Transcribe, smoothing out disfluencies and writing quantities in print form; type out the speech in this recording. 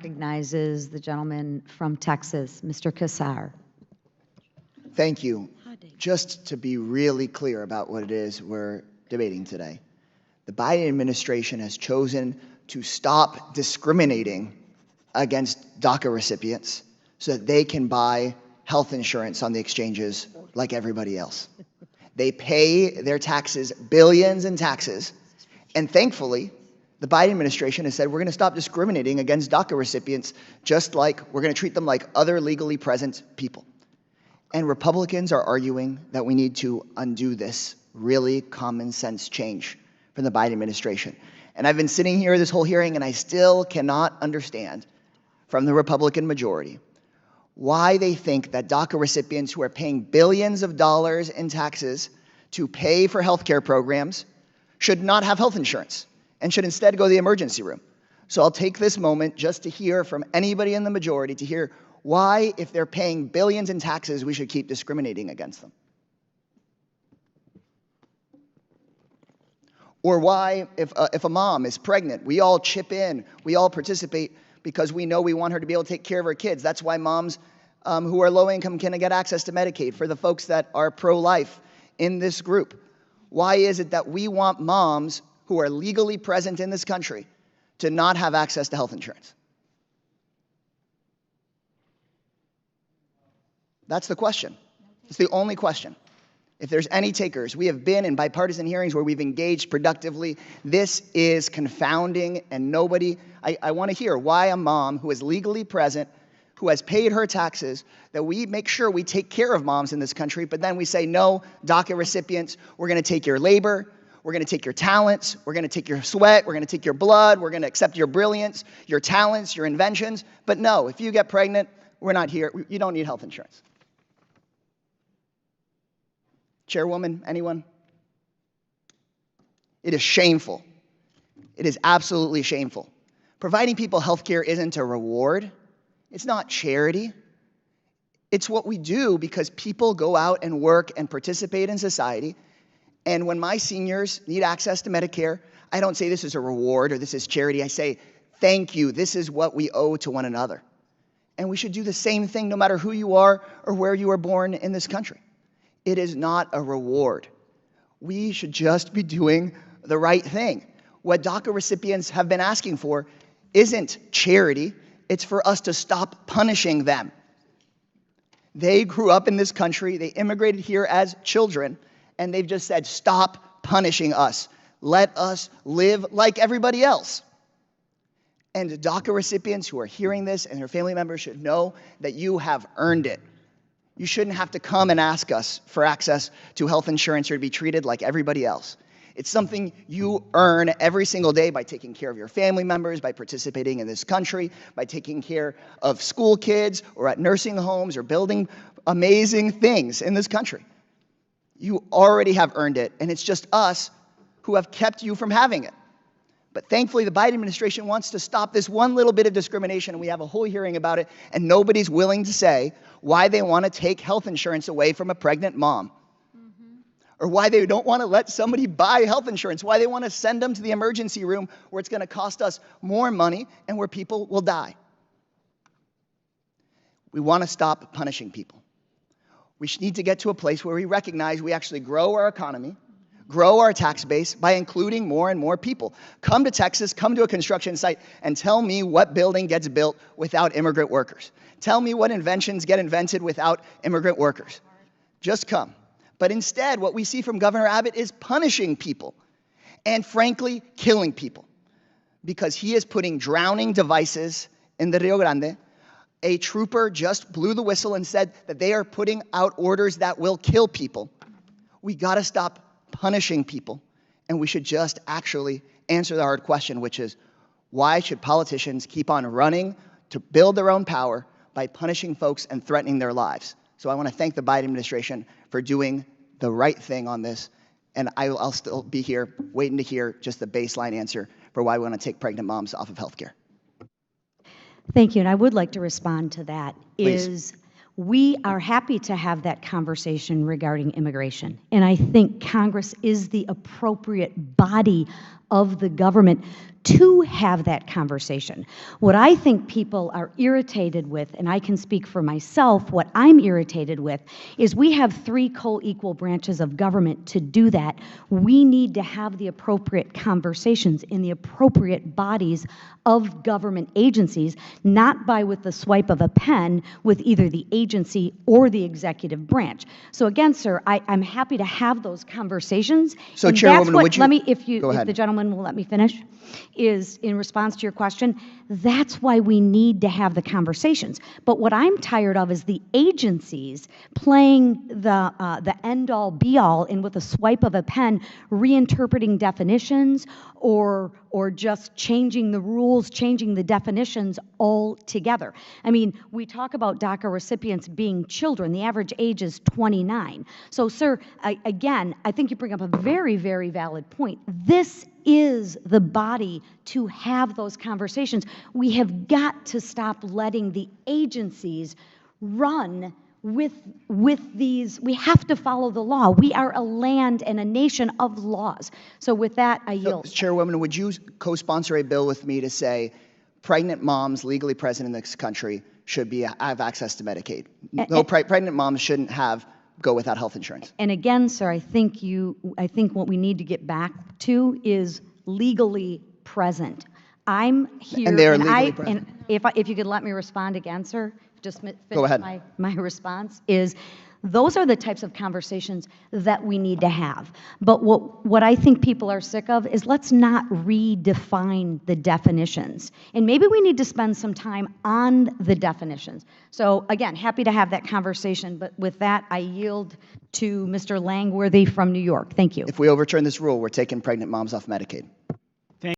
recognizes the gentleman from Texas, Mr. Casar. Thank you. Just to be really clear about what it is we're debating today, the Biden administration has chosen to stop discriminating against DACA recipients so that they can buy health insurance on the exchanges like everybody else. They pay their taxes, billions in taxes, and thankfully, the Biden administration has said we're going to stop discriminating against DACA recipients, just like we're going to treat them like other legally present people. And Republicans are arguing that we need to undo this really common sense change from the Biden administration. And I've been sitting here this whole hearing, and I still cannot understand from the Republican majority why they think that DACA recipients who are paying billions of dollars in taxes to pay for health care programs should not have health insurance and should instead go to the emergency room. So I'll take this moment just to hear from anybody in the majority to hear why, if they're paying billions in taxes, we should keep discriminating against them. Or why, if a mom is pregnant, we all chip in, we all participate because we know we want her to be able to take care of her kids. That's why moms who are low income can get access to Medicaid. For the folks that are pro-life in this group, why is it that we want moms who are legally present in this country to not have access to health insurance? That's the question. It's the only question. If there's any takers, we have been in bipartisan hearings where we've engaged productively. This is confounding, and nobody, I want to hear why a mom who is legally present, who has paid her taxes, that we make sure we take care of moms in this country, but then we say, no, DACA recipients, we're going to take your labor, we're going to take your talents, we're going to take your sweat, we're going to take your blood, we're going to accept your brilliance, your talents, your inventions. But no, if you get pregnant, we're not here. You don't need health insurance. Chairwoman, anyone? It is shameful. It is absolutely shameful. Providing people health care isn't a reward. It's not charity. It's what we do because people go out and work and participate in society. And when my seniors need access to Medicare, I don't say this is a reward or this is charity. I say, thank you. This is what we owe to one another. And we should do the same thing no matter who you are or where you were born in this country. It is not a reward. We should just be doing the right thing. What DACA recipients have been asking for isn't charity. It's for us to stop punishing them. They grew up in this country. They immigrated here as children, and they've just said, stop punishing us. Let us live like everybody else. And DACA recipients who are hearing this and their family members should know that you have earned it. You shouldn't have to come and ask us for access to health insurance or to be treated like everybody else. It's something you earn every single day by taking care of your family members, by participating in this country, by taking care of school kids or at nursing homes or building amazing things in this country. You already have earned it, and it's just us who have kept you from having it. But thankfully, the Biden administration wants to stop this one little bit of discrimination, and we have a whole hearing about it, and nobody's willing to say why they want to take health insurance away from a pregnant mom, or why they don't want to let somebody buy health insurance, why they want to send them to the emergency room where it's going to cost us more money and where people will die. We want to stop punishing people. We need to get to a place where we recognize we actually grow our economy, grow our tax base by including more and more people. Come to Texas, come to a construction site, and tell me what building gets built without immigrant workers. Tell me what inventions get invented without immigrant workers. Just come. But instead, what we see from Governor Abbott is punishing people and, frankly, killing people because he is putting drowning devices in the Rio Grande. A trooper just blew the whistle and said that they are putting out orders that will kill people. We got to stop punishing people, and we should just actually answer the hard question, which is, why should politicians keep on running to build their own power by punishing folks and threatening their lives? So I want to thank the Biden administration for doing the right thing on this, and I'll still be here waiting to hear just the baseline answer for why we want to take pregnant moms off of health care. Thank you, and I would like to respond to that. Please. We are happy to have that conversation regarding immigration, and I think Congress is the appropriate body of the government to have that conversation. What I think people are irritated with, and I can speak for myself, what I'm irritated with is we have 3 co-equal branches of government to do that. We need to have the appropriate conversations in the appropriate bodies of government agencies, not by with the swipe of a pen with either the agency or the executive branch. So again, sir, I'm happy to have those conversations. So, and Chairwoman, that's what, would you... let me, if Go ahead. the gentleman will let me finish, is in response to your question, that's why we need to have the conversations. But what I'm tired of is the agencies playing the end-all, be-all, and with a swipe of a pen, reinterpreting definitions or just changing the rules, changing the definitions altogether. I mean, we talk about DACA recipients being children. The average age is 29. So, sir, again, I think you bring up a very, very valid point. This is the body to have those conversations. We have got to stop letting the agencies run with these. We have to follow the law. We are a land and a nation of laws. So with that, I yield. Chairwoman, would you co-sponsor a bill with me to say pregnant moms legally present in this country should have access to Medicaid? No, pregnant moms shouldn't go without health insurance. And again, sir, I think what we need to get back to is legally present. I'm here, and they are legally present. And if you could let me respond again, sir, just finish Go ahead. my response is, those are the types of conversations that we need to have. But what I think people are sick of is, let's not redefine the definitions. And maybe we need to spend some time on the definitions. So again, happy to have that conversation, but with that, I yield to Mr. Langworthy from New York. Thank you. If we overturn this rule, we're taking pregnant moms off Medicaid.